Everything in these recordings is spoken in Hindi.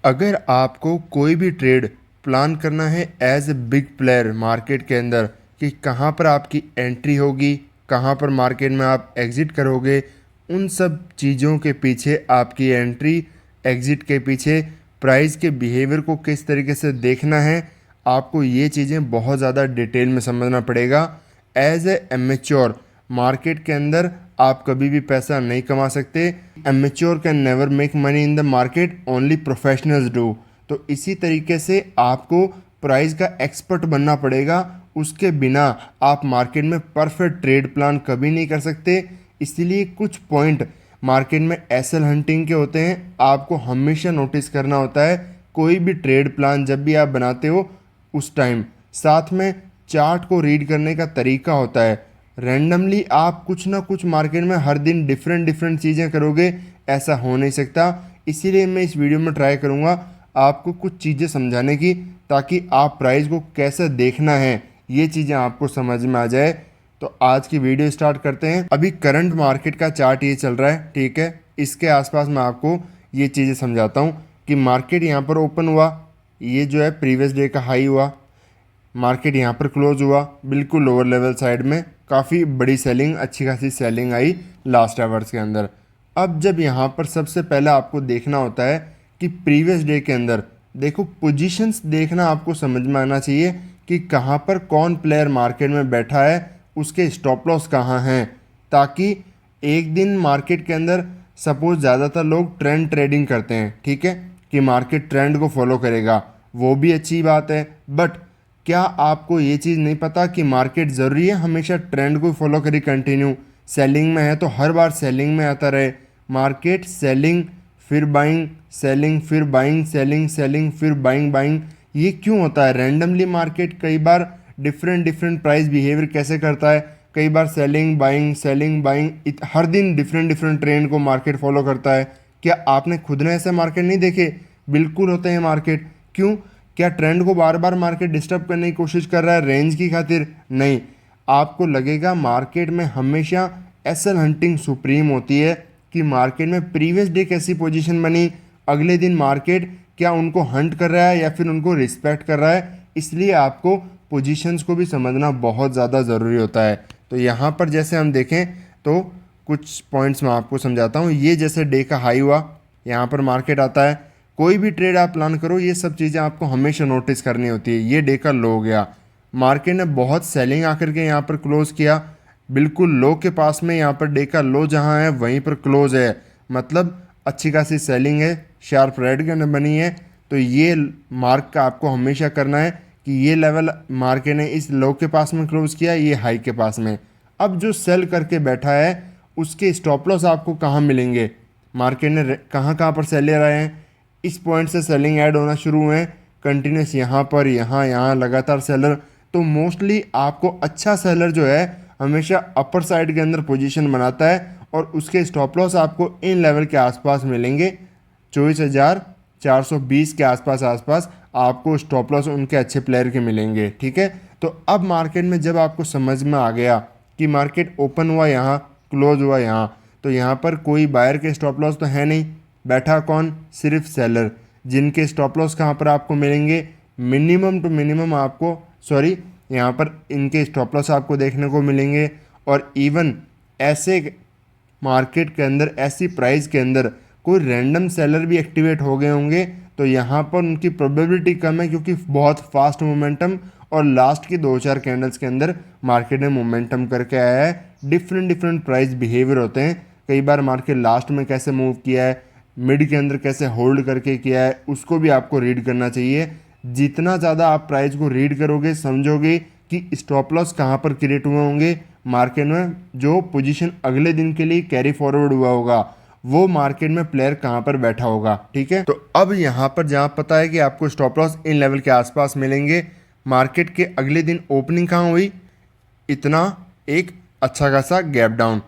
अगर आपको कोई भी ट्रेड प्लान करना है as a big player market के अंदर कि कहाँ पर आपकी एंट्री होगी, कहाँ पर मार्केट में आप एग्ज़िट करोगे, उन सब चीज़ों के पीछे आपकी एंट्री एग्ज़िट के पीछे प्राइस के बिहेवियर को किस तरीके से देखना है, आपको ये चीज़ें बहुत ज़्यादा डिटेल में समझना पड़ेगा। एज ए एमेच्योर मार्केट के अंदर आप कभी भी पैसा नहीं कमा सकते। Amateur can never make money in the market, only professionals do. तो इसी तरीके से आपको प्राइस का एक्सपर्ट बनना पड़ेगा, उसके बिना आप मार्केट में परफेक्ट ट्रेड प्लान कभी नहीं कर सकते। इसीलिए कुछ पॉइंट मार्केट में एसएल हंटिंग के होते हैं, आपको हमेशा नोटिस करना होता है कोई भी ट्रेड प्लान जब भी आप बनाते हो उस टाइम। साथ में चार्ट को रीड करने का तरीका होता है। रैंडमली आप कुछ ना कुछ मार्केट में हर दिन डिफरेंट डिफरेंट चीज़ें करोगे, ऐसा हो नहीं सकता। इसीलिए मैं इस वीडियो में ट्राई करूँगा आपको कुछ चीज़ें समझाने की, ताकि आप प्राइस को कैसे देखना है ये चीज़ें आपको समझ में आ जाए। तो आज की वीडियो स्टार्ट करते हैं। अभी करंट मार्केट का चार्ट ये चल रहा है, ठीक है। इसके आसपास मैं आपको ये चीज़ें समझाता हूँ कि मार्केट यहाँ पर ओपन हुआ, ये जो है प्रीवियस डे का हाई हुआ, मार्केट यहाँ पर क्लोज हुआ बिल्कुल लोअर लेवल साइड में, काफ़ी बड़ी सेलिंग, अच्छी खासी सेलिंग आई लास्ट आवर्स के अंदर। अब जब यहाँ पर सबसे पहले आपको देखना होता है कि प्रीवियस डे के अंदर देखो पोजीशंस देखना, आपको समझ में आना चाहिए कि कहाँ पर कौन प्लेयर मार्केट में बैठा है, उसके स्टॉप लॉस कहाँ हैं, ताकि एक दिन मार्केट के अंदर सपोज ज़्यादातर लोग ट्रेंड ट्रेडिंग करते हैं, ठीक है, कि मार्केट ट्रेंड को फॉलो करेगा, वो भी अच्छी बात है। बट क्या आपको ये चीज़ नहीं पता कि मार्केट ज़रूरी है हमेशा ट्रेंड को फॉलो करी कंटिन्यू? सेलिंग में है तो हर बार सेलिंग में आता रहे। मार्केट सेलिंग फिर बाइंग, सेलिंग फिर बाइंग, सेलिंग सेलिंग फिर बाइंग बाइंग, ये क्यों होता है? रैंडमली मार्केट कई बार डिफरेंट डिफरेंट प्राइस बिहेवियर कैसे करता है, कई बार सेलिंग बाइंग, हर दिन डिफरेंट डिफरेंट ट्रेंड को मार्केट फॉलो करता है। क्या आपने खुद ने ऐसे मार्केट नहीं देखे? बिल्कुल होते हैं मार्केट। क्यों? क्या ट्रेंड को बार बार मार्केट डिस्टर्ब करने की कोशिश कर रहा है रेंज की खातिर? नहीं। आपको लगेगा मार्केट में हमेशा एसएल हंटिंग सुप्रीम होती है कि मार्केट में प्रीवियस डे कैसी पोजीशन बनी, अगले दिन मार्केट क्या उनको हंट कर रहा है या फिर उनको रिस्पेक्ट कर रहा है। इसलिए आपको पोजीशंस को भी समझना बहुत ज़्यादा ज़रूरी होता है। तो यहाँ पर जैसे हम देखें तो कुछ पॉइंट्स मैं आपको समझाता हूँ। ये जैसे डे का हाई हुआ, यहाँ पर मार्केट आता है, कोई भी ट्रेड आप प्लान करो ये सब चीज़ें आपको हमेशा नोटिस करनी होती है। ये डे का लो हो गया, मार्केट ने बहुत सेलिंग आकर के यहाँ पर क्लोज किया, बिल्कुल लो के पास में, यहाँ पर डे का लो जहाँ है वहीं पर क्लोज है, मतलब अच्छी खासी सेलिंग है, शार्प रेड कैंडल बनी है। तो ये मार्क का आपको हमेशा करना है कि ये लेवल मार्केट ने इस लो के पास में क्लोज किया, ये हाई के पास में। अब जो सेल करके बैठा है उसके स्टॉप लॉस आपको कहाँ मिलेंगे? मार्केट ने कहाँ कहाँ पर सेलर आए हैं, इस पॉइंट से सेलिंग ऐड होना शुरू हुए हैं कंटिन्यूस, यहाँ पर यहाँ लगातार सेलर। तो मोस्टली आपको अच्छा सेलर जो है हमेशा अपर साइड के अंदर पोजीशन बनाता है और उसके स्टॉप लॉस आपको इन लेवल के आसपास मिलेंगे, 24,420 के आसपास आपको स्टॉप लॉस उनके अच्छे प्लेयर के मिलेंगे, ठीक है। तो अब मार्केट में जब आपको समझ में आ गया कि मार्केट ओपन हुआ यहाँ, क्लोज हुआ यहाँ, तो यहाँ पर कोई बायर के स्टॉप लॉस तो है नहीं, बैठा कौन? सिर्फ सेलर, जिनके स्टॉप लॉस कहाँ पर आपको मिलेंगे? मिनिमम टू मिनिमम आपको, सॉरी, यहाँ पर इनके स्टॉप लॉस आपको देखने को मिलेंगे। और इवन ऐसे मार्केट के अंदर, ऐसी प्राइस के अंदर कोई रैंडम सेलर भी एक्टिवेट हो गए होंगे तो यहाँ पर उनकी प्रोबेबिलिटी कम है, क्योंकि बहुत फास्ट मोमेंटम और लास्ट की 2-4 कैंडल्स के अंदर मार्केट ने मोमेंटम करके आया है। डिफरेंट डिफरेंट प्राइस बिहेवियर होते हैं, कई बार मार्केट लास्ट में कैसे मूव किया है, मिड के अंदर कैसे होल्ड करके किया है, उसको भी आपको रीड करना चाहिए। जितना ज़्यादा आप प्राइस को रीड करोगे, समझोगे कि स्टॉप लॉस कहाँ पर क्रिएट हुए होंगे मार्केट में, जो पोजीशन अगले दिन के लिए कैरी फॉरवर्ड हुआ होगा वो मार्केट में प्लेयर कहाँ पर बैठा होगा, ठीक है। तो अब यहाँ पर जहाँ पता है कि आपको स्टॉप लॉस इन लेवल के आसपास मिलेंगे, मार्केट के अगले दिन ओपनिंग कहाँ हुई? इतना एक अच्छा खासा गैप डाउन।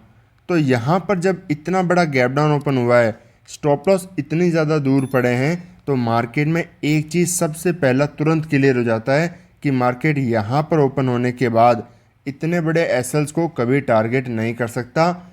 तो यहाँ पर जब इतना बड़ा गैप डाउन ओपन हुआ है, स्टॉप लॉस इतनी ज़्यादा दूर पड़े हैं, तो मार्केट में एक चीज़ सबसे पहला तुरंत क्लियर हो जाता है कि मार्केट यहाँ पर ओपन होने के बाद इतने बड़े एसएल्स को कभी टारगेट नहीं कर सकता।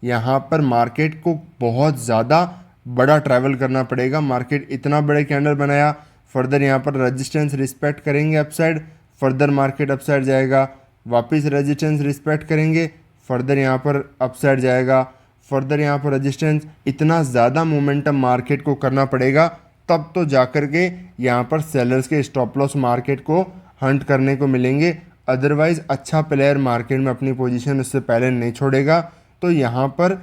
यहाँ पर मार्केट को बहुत ज़्यादा बड़ा ट्रैवल करना पड़ेगा। मार्केट इतना बड़े कैंडल बनाया, फर्दर यहाँ पर रेजिस्टेंस रिस्पेक्ट करेंगे अपसाइड, फर्दर मार्केट अपसाइड जाएगा, वापस रेजिस्टेंस रिस्पेक्ट करेंगे, फर्दर यहाँ पर अपसाइड जाएगा, फर्दर यहाँ पर रेजिस्टेंस। इतना ज़्यादा मोमेंटम मार्केट को करना पड़ेगा तब तो जाकर के यहाँ पर सेलर्स के स्टॉप लॉस मार्केट को हंट करने को मिलेंगे। अदरवाइज अच्छा प्लेयर मार्केट में अपनी पोजीशन उससे पहले नहीं छोड़ेगा। तो यहाँ पर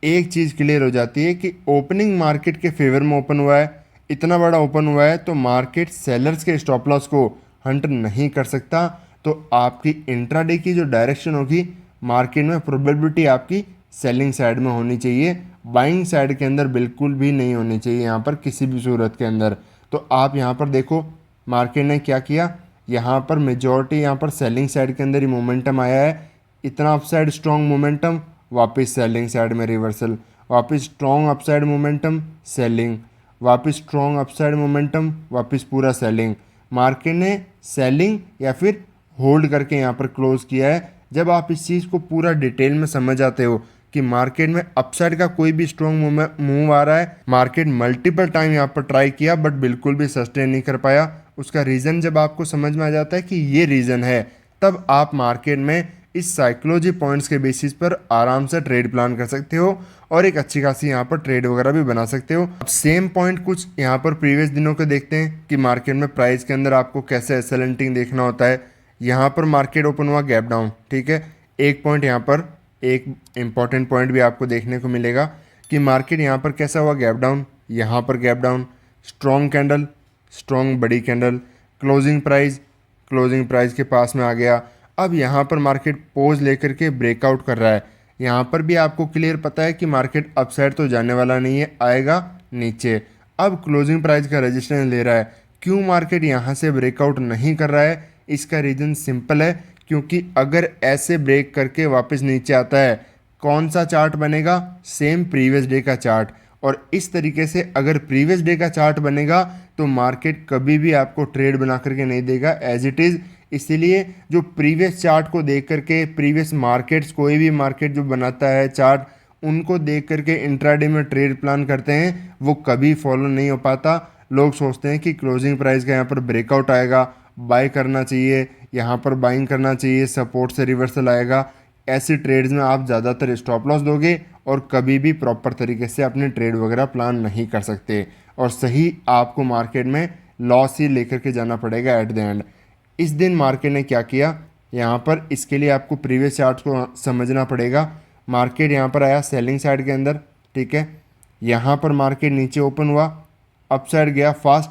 एक चीज़ क्लियर हो जाती है कि ओपनिंग मार्केट के फेवर में ओपन हुआ है, इतना बड़ा ओपन हुआ है, तो मार्केट सेलर्स के स्टॉप लॉस को हंट नहीं कर सकता। तो आपकी इंट्राडे की जो डायरेक्शन होगी मार्केट में, प्रोबेबिलिटी आपकी सेलिंग साइड में होनी चाहिए, बाइंग साइड के अंदर बिल्कुल भी नहीं होनी चाहिए यहाँ पर किसी भी सूरत के अंदर। तो आप यहाँ पर देखो मार्केट ने क्या किया, यहाँ पर मेजॉरिटी यहाँ पर सेलिंग साइड के अंदर ही मोमेंटम आया है। इतना अपसाइड स्ट्रॉन्ग मोमेंटम, वापस सेलिंग साइड में रिवर्सल, वापस स्ट्रॉन्ग अपसाइड मोमेंटम, सेलिंग, वापस स्ट्रॉन्ग अपसाइड मोमेंटम, वापस पूरा सेलिंग। मार्केट ने सेलिंग या फिर होल्ड करके यहाँ पर क्लोज किया है। जब आप इस चीज़ को पूरा डिटेल में समझ आते हो कि मार्केट में अपसाइड का कोई भी स्ट्रॉन्ग मूव आ रहा है, मार्केट मल्टीपल टाइम यहाँ पर ट्राई किया बट बिल्कुल भी सस्टेन नहीं कर पाया, उसका रीज़न जब आपको समझ में आ जाता है कि ये रीज़न है, तब आप मार्केट में इस साइकोलॉजी पॉइंट्स के बेसिस पर आराम से ट्रेड प्लान कर सकते हो और एक अच्छी खासी यहाँ पर ट्रेड वगैरह भी बना सकते हो। अब सेम पॉइंट कुछ यहाँ पर प्रीवियस दिनों के देखते हैं कि मार्केट में प्राइस के अंदर आपको कैसे एसएलएनटिंग देखना होता है। यहाँ पर मार्केट ओपन हुआ गैप डाउन, ठीक है। एक पॉइंट यहाँ पर, एक इम्पॉर्टेंट पॉइंट भी आपको देखने को मिलेगा कि मार्केट यहाँ पर कैसा हुआ, गैप डाउन, यहाँ पर gap down, strong candle, strong बड़ी कैंडल, क्लोजिंग प्राइस के पास में आ गया। अब यहाँ पर मार्केट पोज लेकर के ब्रेकआउट कर रहा है। यहाँ पर भी आपको क्लियर पता है कि मार्केट अपसाइड तो जाने वाला नहीं है, आएगा नीचे। अब क्लोजिंग प्राइस का रेजिस्टेंस ले रहा है। क्यों मार्केट यहाँ से ब्रेकआउट नहीं कर रहा है? इसका रीज़न सिंपल है, क्योंकि अगर ऐसे ब्रेक करके वापस नीचे आता है, कौन सा चार्ट बनेगा? सेम प्रीवियस डे का चार्ट। और इस तरीके से अगर प्रीवियस डे का चार्ट बनेगा तो मार्केट कभी भी आपको ट्रेड बना करके नहीं देगा एज इट इज़। इसीलिए जो प्रीवियस चार्ट को देख करके, प्रीवियस मार्केट्स, कोई भी मार्केट जो बनाता है चार्ट, उनको देख करके इंट्राडे में ट्रेड प्लान करते हैं, वो कभी फॉलो नहीं हो पाता। लोग सोचते हैं कि क्लोजिंग प्राइस का यहाँ पर ब्रेकआउट आएगा, बाय करना चाहिए, यहाँ पर बाइंग करना चाहिए, सपोर्ट से रिवर्सल आएगा। ऐसी ट्रेड्स में आप ज़्यादातर स्टॉप लॉस दोगे और कभी भी प्रॉपर तरीके से अपने ट्रेड वगैरह प्लान नहीं कर सकते, और सही आपको मार्केट में लॉस ही लेकर के जाना पड़ेगा एट द एंड। इस दिन मार्केट ने क्या किया यहाँ पर, इसके लिए आपको प्रीवियस चार्ट को समझना पड़ेगा। मार्केट यहाँ पर आया सेलिंग साइड के अंदर, ठीक है। यहाँ पर मार्केट नीचे ओपन हुआ, अपसाइड गया फास्ट,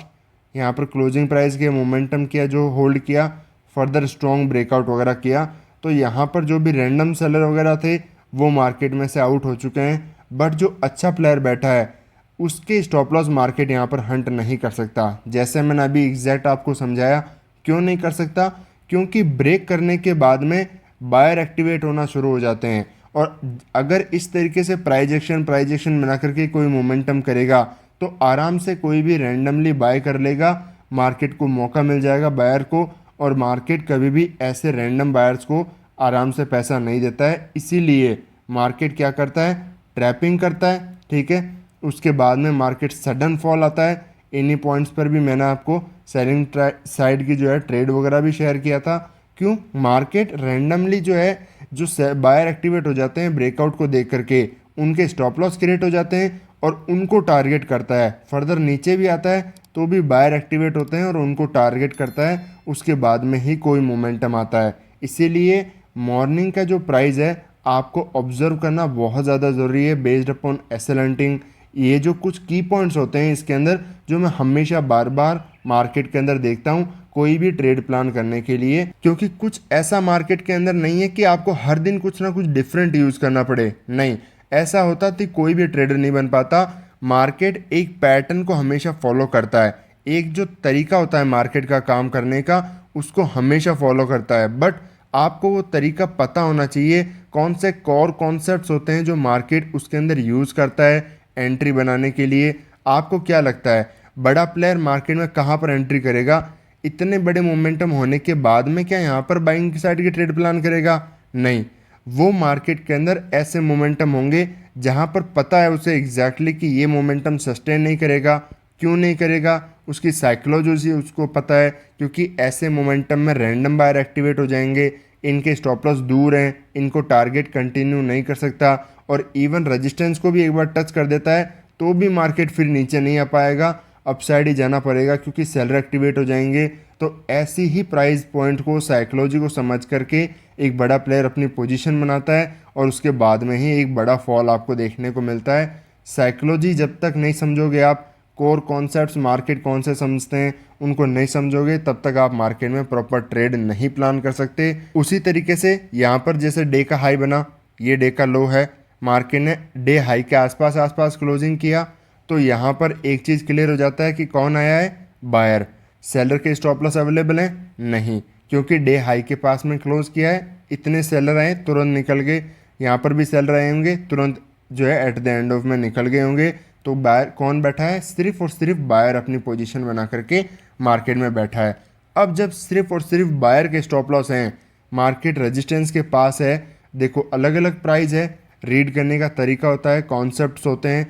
यहाँ पर क्लोजिंग प्राइस के मोमेंटम किया जो होल्ड किया, फर्दर स्ट्रॉन्ग ब्रेकआउट वगैरह किया। तो यहाँ पर जो भी रैंडम सेलर वगैरह थे वो मार्केट में से आउट हो चुके हैं, बट जो अच्छा प्लेयर बैठा है उसके स्टॉप लॉस मार्केट यहाँ पर हंट नहीं कर सकता। जैसे मैंने अभी एग्जैक्ट आपको समझाया, क्यों नहीं कर सकता? क्योंकि ब्रेक करने के बाद में बायर एक्टिवेट होना शुरू हो जाते हैं, और अगर इस तरीके से प्राइस एक्शन बना करके कोई मोमेंटम करेगा तो आराम से कोई भी रैंडमली बाय कर लेगा, मार्केट को मौका मिल जाएगा बायर को, और मार्केट कभी भी ऐसे रैंडम बायर्स को आराम से पैसा नहीं देता है। इसीलिए मार्केट क्या करता है, ट्रैपिंग करता है, ठीक है। उसके बाद में मार्केट सडन फॉल आता है। इन्हीं पॉइंट्स पर भी मैंने आपको सेलिंग साइड की जो है ट्रेड वगैरह भी शेयर किया था। क्यों? मार्केट रैंडमली जो है, जो बायर एक्टिवेट हो जाते हैं ब्रेकआउट को देख करके, उनके स्टॉप लॉस क्रिएट हो जाते हैं और उनको टारगेट करता है। फर्दर नीचे भी आता है तो भी बायर एक्टिवेट होते हैं और उनको टारगेट करता है, उसके बाद में ही कोई मोमेंटम आता है। इसीलिए मॉर्निंग का जो प्राइस है आपको ऑब्जर्व करना बहुत ज़्यादा ज़रूरी है बेस्ड अपॉन एसएलएनटिंग। ये जो कुछ की पॉइंट्स होते हैं इसके अंदर, जो मैं हमेशा बार बार मार्केट के अंदर देखता हूँ कोई भी ट्रेड प्लान करने के लिए, क्योंकि कुछ ऐसा मार्केट के अंदर नहीं है कि आपको हर दिन कुछ ना कुछ डिफरेंट यूज़ करना पड़े। नहीं, ऐसा होता तो कोई भी ट्रेडर नहीं बन पाता। मार्केट एक पैटर्न को हमेशा फॉलो करता है, एक जो तरीका होता है मार्केट का काम करने का उसको हमेशा फॉलो करता है। बट आपको वो तरीका पता होना चाहिए, कौन से कोर कॉन्सेप्ट्स होते हैं जो मार्केट उसके अंदर यूज़ करता है एंट्री बनाने के लिए। आपको क्या लगता है बड़ा प्लेयर मार्केट में कहाँ पर एंट्री करेगा? इतने बड़े मोमेंटम होने के बाद में क्या यहाँ पर बाइंग की साइड की ट्रेड प्लान करेगा? नहीं, वो मार्केट के अंदर ऐसे मोमेंटम होंगे जहाँ पर पता है उसे एग्जैक्टली कि ये मोमेंटम सस्टेन नहीं करेगा, क्यों नहीं करेगा, उसकी साइकोलॉजी उसको पता है, क्योंकि ऐसे मोमेंटम में रैंडम बायर एक्टिवेट हो जाएंगे, इनके स्टॉप लॉस दूर हैं, इनको टारगेट कंटिन्यू नहीं कर सकता, और इवन रेजिस्टेंस को भी एक बार टच कर देता है तो भी मार्केट फिर नीचे नहीं आ पाएगा, अपसाइड ही जाना पड़ेगा क्योंकि सेलर एक्टिवेट हो जाएंगे। तो ऐसी ही प्राइस पॉइंट को, साइकोलॉजी को समझ करके एक बड़ा प्लेयर अपनी पोजीशन बनाता है और उसके बाद में ही एक बड़ा फॉल आपको देखने को मिलता है। साइकोलॉजी जब तक नहीं समझोगे आप, कोर कॉन्सेप्ट्स मार्केट कौन से समझते हैं उनको नहीं समझोगे, तब तक आप मार्केट में प्रॉपर ट्रेड नहीं प्लान कर सकते। उसी तरीके से यहाँ पर जैसे डे का हाई बना, ये डे का लो है, मार्केट ने डे हाई के आसपास आसपास क्लोजिंग किया, तो यहाँ पर एक चीज़ क्लियर हो जाता है कि कौन आया है, बायर। सेलर के स्टॉप लॉस अवेलेबल हैं नहीं, क्योंकि डे हाई के पास में क्लोज किया है, इतने सेलर आए तुरंत निकल गए, यहाँ पर भी सेलर आए होंगे तुरंत जो है एट द एंड ऑफ में निकल गए होंगे। तो बायर कौन बैठा है, सिर्फ और सिर्फ बायर अपनी पोजीशन बना करके मार्केट में बैठा है। अब जब सिर्फ और सिर्फ बायर के स्टॉप लॉस हैं, मार्केट रेजिस्टेंस के पास है, देखो अलग अलग प्राइस है, रीड करने का तरीका होता है, कॉन्सेप्ट्स होते हैं,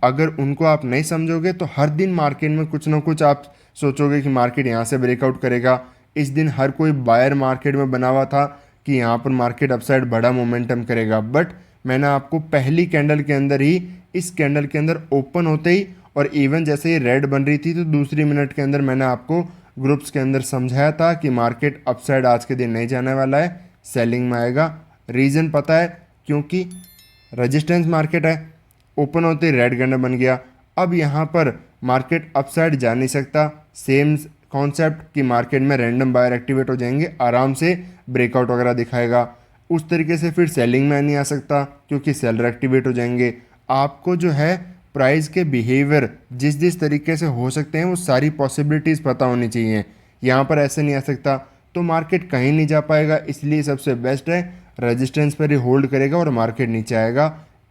अगर उनको आप नहीं समझोगे तो हर दिन मार्केट में कुछ ना कुछ आप सोचोगे कि मार्केट यहाँ से ब्रेकआउट करेगा। इस दिन हर कोई बायर मार्केट में बना हुआ था कि यहाँ पर मार्केट अपसाइड बड़ा मोमेंटम करेगा, बट मैंने आपको पहली कैंडल के अंदर ही, इस कैंडल के अंदर ओपन होते ही और इवन जैसे ही रेड बन रही थी तो दूसरी मिनट के अंदर मैंने आपको ग्रुप्स के अंदर समझाया था कि मार्केट अपसाइड आज के दिन नहीं जाने वाला है, सेलिंग में आएगा। रीज़न पता है, क्योंकि रेजिस्टेंस मार्केट है, ओपन होते ही रेड कैंडल बन गया। अब यहाँ पर मार्केट अपसाइड जा नहीं सकता, सेम कॉन्सेप्ट कि मार्केट में रैंडम बायर एक्टिवेट हो जाएंगे, आराम से ब्रेकआउट वगैरह दिखाएगा, उस तरीके से फिर सेलिंग में नहीं आ सकता क्योंकि सेलर एक्टिवेट हो जाएंगे। आपको जो है प्राइस के बिहेवियर जिस जिस तरीके से हो सकते हैं वो सारी पॉसिबिलिटीज़ पता होनी चाहिए, यहाँ पर ऐसे नहीं आ सकता तो मार्केट कहीं नहीं जा पाएगा। इसलिए सबसे बेस्ट है रेजिस्टेंस पर ही होल्ड करेगा और मार्केट नीचे आएगा।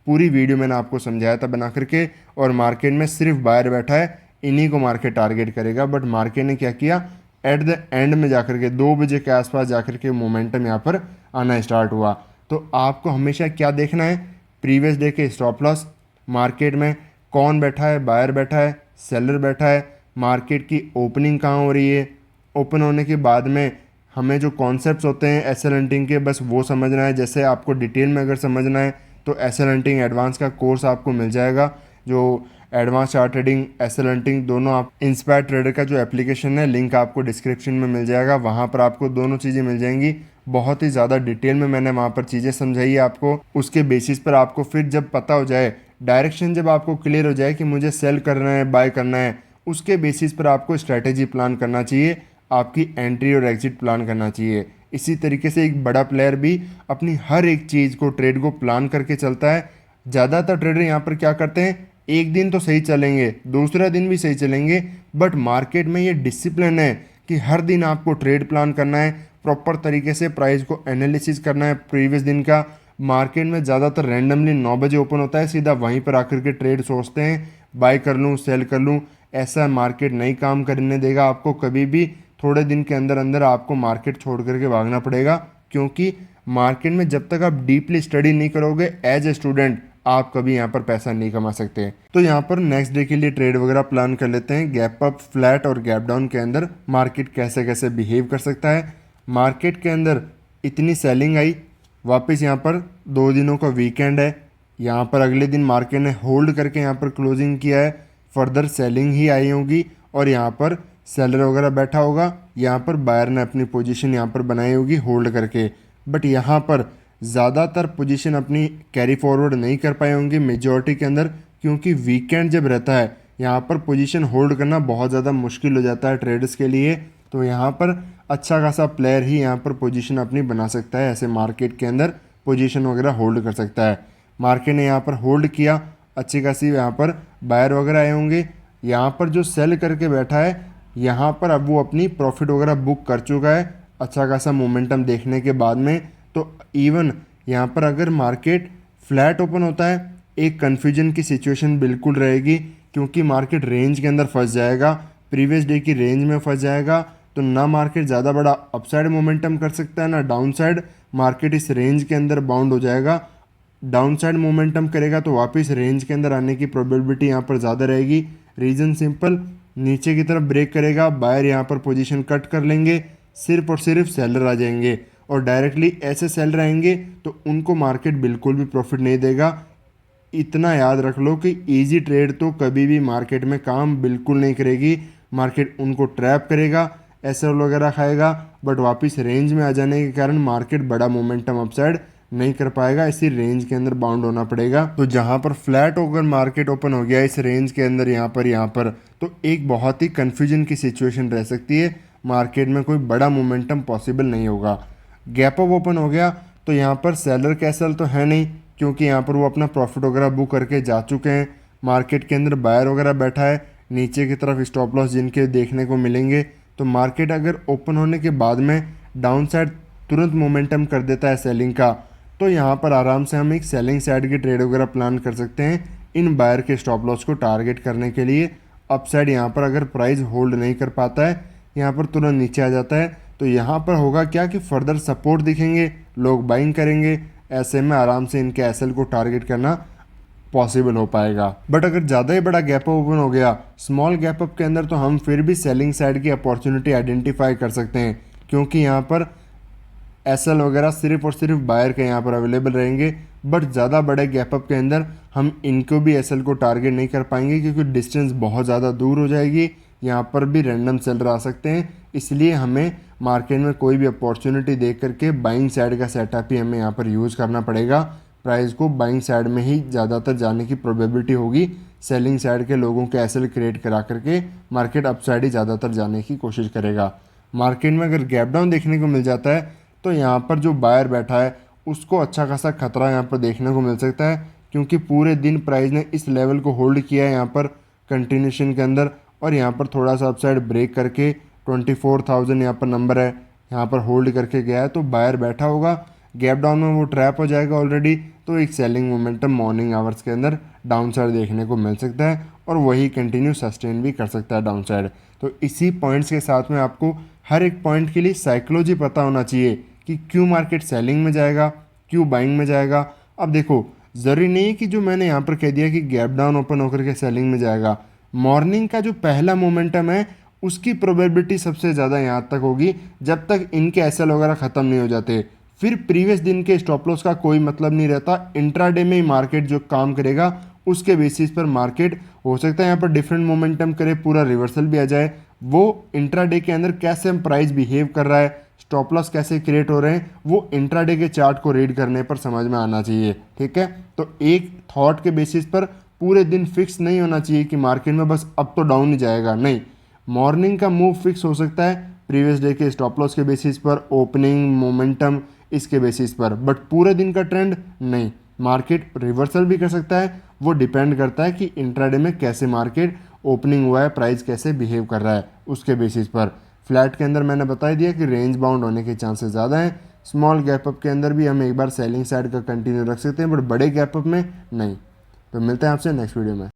पूरी वीडियो मैंने आपको समझाया था बना करके, और मार्केट में सिर्फ बायर बैठा है, इन्हीं को मार्केट टारगेट करेगा। बट मार्केट ने क्या किया, एट द एंड में जाकर के 2 बजे के आसपास जाकर के मोमेंटम यहाँ पर आना स्टार्ट हुआ। तो आपको हमेशा क्या देखना है, प्रीवियस डे के स्टॉप लॉस, मार्केट में कौन बैठा है, बायर बैठा है, सेलर बैठा है, मार्केट की ओपनिंग कहाँ हो रही है, ओपन होने के बाद में हमें जो कॉन्सेप्ट्स होते हैं एसएल हंटिंग के, बस वो समझना है। जैसे आपको डिटेल में अगर समझना है तो एसएल हंटिंग एडवांस का कोर्स आपको मिल जाएगा, जो advance chart trading, SL hunting दोनों आप, इंस्पायर ट्रेडर का जो एप्लीकेशन है लिंक आपको डिस्क्रिप्शन में मिल जाएगा, वहाँ पर आपको दोनों चीज़ें मिल जाएंगी। बहुत ही ज़्यादा डिटेल में मैंने वहाँ पर चीज़ें समझाई है आपको। उसके बेसिस पर आपको फिर जब पता हो जाए, डायरेक्शन जब आपको क्लियर हो जाए कि मुझे सेल करना है, बाय करना है, उसके बेसिस पर आपको स्ट्रैटेजी प्लान करना चाहिए, आपकी एंट्री और एग्जिट प्लान करना चाहिए। इसी तरीके से एक बड़ा प्लेयर भी अपनी हर एक चीज़ को, ट्रेड को प्लान करके चलता है। ज़्यादातर ट्रेडर यहाँ पर क्या करते हैं, एक दिन तो सही चलेंगे, दूसरा दिन भी सही चलेंगे, बट मार्केट में ये डिसिप्लिन है कि हर दिन आपको ट्रेड प्लान करना है, प्रॉपर तरीके से प्राइस को एनालिसिस करना है प्रीवियस दिन का। मार्केट में ज़्यादातर रैंडमली 9 बजे ओपन होता है, सीधा वहीं पर आकर के ट्रेड सोचते हैं, बाय कर लूँ, सेल कर लूँ। ऐसा मार्केट नहीं काम करने देगा आपको कभी भी। थोड़े दिन के अंदर अंदर आपको मार्केट छोड़ करके भागना पड़ेगा, क्योंकि मार्केट में जब तक आप डीपली स्टडी नहीं करोगे एज ए स्टूडेंट, आप कभी यहाँ पर पैसा नहीं कमा सकते। तो यहाँ पर नेक्स्ट डे के लिए ट्रेड वगैरह प्लान कर लेते हैं। गैप अप, फ्लैट और गैप डाउन के अंदर मार्केट कैसे कैसे बिहेव कर सकता है। मार्केट के अंदर इतनी सेलिंग आई, वापस यहाँ पर 2 दिनों का वीकेंड है, यहाँ पर अगले दिन मार्केट ने होल्ड करके यहाँ पर क्लोजिंग किया है, फर्दर सेलिंग ही आई होगी और यहाँ पर सेलर वगैरह बैठा होगा, यहाँ पर बायर ने अपनी पोजीशन यहाँ पर बनाई होगी होल्ड करके। बट यहाँ पर ज़्यादातर पोजीशन अपनी कैरी फॉरवर्ड नहीं कर पाए होंगे मेजॉरिटी के अंदर, क्योंकि वीकेंड जब रहता है यहाँ पर पोजीशन होल्ड करना बहुत ज़्यादा मुश्किल हो जाता है ट्रेडर्स के लिए। तो यहाँ पर अच्छा खासा प्लेयर ही यहाँ पर पोजीशन अपनी बना सकता है, ऐसे मार्केट के अंदर पोजीशन वगैरह होल्ड कर सकता है। मार्केट ने यहाँ पर होल्ड किया, अच्छी खासी यहाँ पर बायर वगैरह आए होंगे। यहाँ पर जो सेल करके बैठा है, यहाँ पर अब वो अपनी प्रॉफिट वगैरह बुक कर चुका है अच्छा खासा मोमेंटम देखने के बाद में। तो इवन यहाँ पर अगर मार्केट फ्लैट ओपन होता है, एक कन्फ्यूजन की सिचुएशन बिल्कुल रहेगी, क्योंकि मार्केट रेंज के अंदर फंस जाएगा, प्रीवियस डे की रेंज में फंस जाएगा। तो ना मार्केट ज़्यादा बड़ा अपसाइड मोमेंटम कर सकता है, ना डाउन साइड, मार्केट इस रेंज के अंदर बाउंड हो जाएगा। डाउन साइड मोमेंटम करेगा तो वापस रेंज के अंदर आने की प्रोबेबिलिटी यहाँ पर ज़्यादा रहेगी। रीज़न सिंपल, नीचे की तरफ ब्रेक करेगा, बायर यहाँ पर पोजीशन कट कर लेंगे, सिर्फ और सिर्फ सेलर आ जाएंगे और डायरेक्टली ऐसे सेलर आएंगे तो उनको मार्केट बिल्कुल भी प्रॉफिट नहीं देगा। इतना याद रख लो कि इजी ट्रेड तो कभी भी मार्केट में काम बिल्कुल नहीं करेगी। मार्केट उनको ट्रैप करेगा, एसएल वगैरह खाएगा, बट वापस रेंज में आ जाने के कारण मार्केट बड़ा मोमेंटम अपसाइड नहीं कर पाएगा, इसी रेंज के अंदर बाउंड होना पड़ेगा। तो जहाँ पर फ्लैट होकर मार्केट ओपन हो गया इस रेंज के अंदर यहाँ पर तो एक बहुत ही कन्फ्यूजन की सिचुएशन रह सकती है, मार्केट में कोई बड़ा मोमेंटम पॉसिबल नहीं होगा। गैप अप ओपन हो गया तो यहाँ पर सेलर कैसल तो है नहीं, क्योंकि यहाँ पर वो अपना प्रॉफिट वगैरह बुक करके जा चुके हैं। मार्केट के अंदर बायर वगैरह बैठा है, नीचे की तरफ स्टॉप लॉस जिनके देखने को मिलेंगे। तो मार्केट अगर ओपन होने के बाद में डाउन साइड तुरंत मोमेंटम कर देता है सेलिंग का, तो यहाँ पर आराम से हम एक सेलिंग साइड की ट्रेड वगैरह प्लान कर सकते हैं इन बायर के स्टॉप लॉस को टारगेट करने के लिए। अपसाइड यहाँ पर अगर प्राइस होल्ड नहीं कर पाता है, यहाँ पर तुरंत नीचे आ जाता है, तो यहाँ पर होगा क्या कि फर्दर सपोर्ट दिखेंगे, लोग बाइंग करेंगे, ऐसे में आराम से इनके एसएल को टारगेट करना पॉसिबल हो पाएगा। बट अगर ज़्यादा ही बड़ा गैप अप ओपन हो गया स्मॉल गैप अप के अंदर, तो हम फिर भी सेलिंग साइड की अपॉर्चुनिटी आइडेंटिफाई कर सकते हैं, क्योंकि यहाँ पर एसएल वगैरह सिर्फ और सिर्फ बायर के यहाँ पर अवेलेबल रहेंगे। बट ज़्यादा बड़े गैप अप के अंदर हम इनको भी एसएल को टारगेट नहीं कर पाएंगे, क्योंकि डिस्टेंस बहुत ज़्यादा दूर हो जाएगी, यहाँ पर भी रैंडम सेलर आ सकते हैं। इसलिए हमें मार्केट में कोई भी अपॉर्चुनिटी देख करके बाइंग साइड का सेटअप ही हमें यहाँ पर यूज़ करना पड़ेगा। प्राइस को बाइंग साइड में ही ज़्यादातर जाने की प्रोबेबिलिटी होगी, सेलिंग साइड के लोगों के एसएल क्रिएट करा करके मार्केट अप साइड ही ज़्यादातर जाने की कोशिश करेगा। मार्केट में अगर गैप डाउन देखने को मिल जाता है तो यहाँ पर जो बायर बैठा है उसको अच्छा खासा खतरा यहाँ पर देखने को मिल सकता है, क्योंकि पूरे दिन प्राइस ने इस लेवल को होल्ड किया है यहाँ पर कंटिन्यूशन के अंदर, और यहाँ पर थोड़ा सा अपसाइड ब्रेक करके 24,000 यहाँ पर नंबर है, यहाँ पर होल्ड करके गया है। तो बायर बैठा होगा, गैप डाउन में वो ट्रैप हो जाएगा ऑलरेडी, तो एक सेलिंग मोमेंटम मॉर्निंग आवर्स के अंदर डाउन साइड देखने को मिल सकता है और वही कंटिन्यू सस्टेन भी कर सकता है डाउन साइड। तो इसी पॉइंट्स के साथ में आपको हर एक पॉइंट के लिए साइकोलॉजी पता होना चाहिए कि क्यों मार्केट सेलिंग में जाएगा, क्यों बाइंग में जाएगा। अब देखो, ज़रूरी नहीं है कि जो मैंने यहाँ पर कह दिया कि गैप डाउन ओपन होकर के सेलिंग में जाएगा, मॉर्निंग का जो पहला मोमेंटम है उसकी प्रोबेबिलिटी सबसे ज़्यादा यहाँ तक होगी जब तक इनके एसएल वगैरह ख़त्म नहीं हो जाते। फिर प्रीवियस दिन के स्टॉप लॉस का कोई मतलब नहीं रहता, इंट्राडे में ही मार्केट जो काम करेगा उसके बेसिस पर मार्केट हो सकता है यहाँ पर डिफरेंट मोमेंटम करे, पूरा रिवर्सल भी आ जाए। वो इंट्राडे के अंदर कैसे हम प्राइस बिहेव कर रहा है, स्टॉप लॉस कैसे क्रिएट हो रहे हैं, वो इंट्राडे के चार्ट को रीड करने पर समझ में आना चाहिए। ठीक है, तो एक थॉट के बेसिस पर पूरे दिन फिक्स नहीं होना चाहिए कि मार्केट में बस अब तो डाउन ही जाएगा, नहीं। मॉर्निंग का मूव फिक्स हो सकता है प्रीवियस डे के स्टॉप लॉस के बेसिस पर, ओपनिंग मोमेंटम इसके बेसिस पर, बट पूरे दिन का ट्रेंड नहीं। मार्केट रिवर्सल भी कर सकता है, वो डिपेंड करता है कि इंट्राडे में कैसे मार्केट ओपनिंग हुआ है, प्राइस कैसे बिहेव कर रहा है उसके बेसिस पर। फ्लैट के अंदर मैंने बता दिया कि रेंज बाउंड होने के चांसेस ज़्यादा हैं। स्मॉल गैप अप के अंदर भी हम एक बार सेलिंग साइड का कंटिन्यू रख सकते हैं, बट बड़े गैप अप में नहीं। तो मिलते हैं आपसे नेक्स्ट वीडियो में।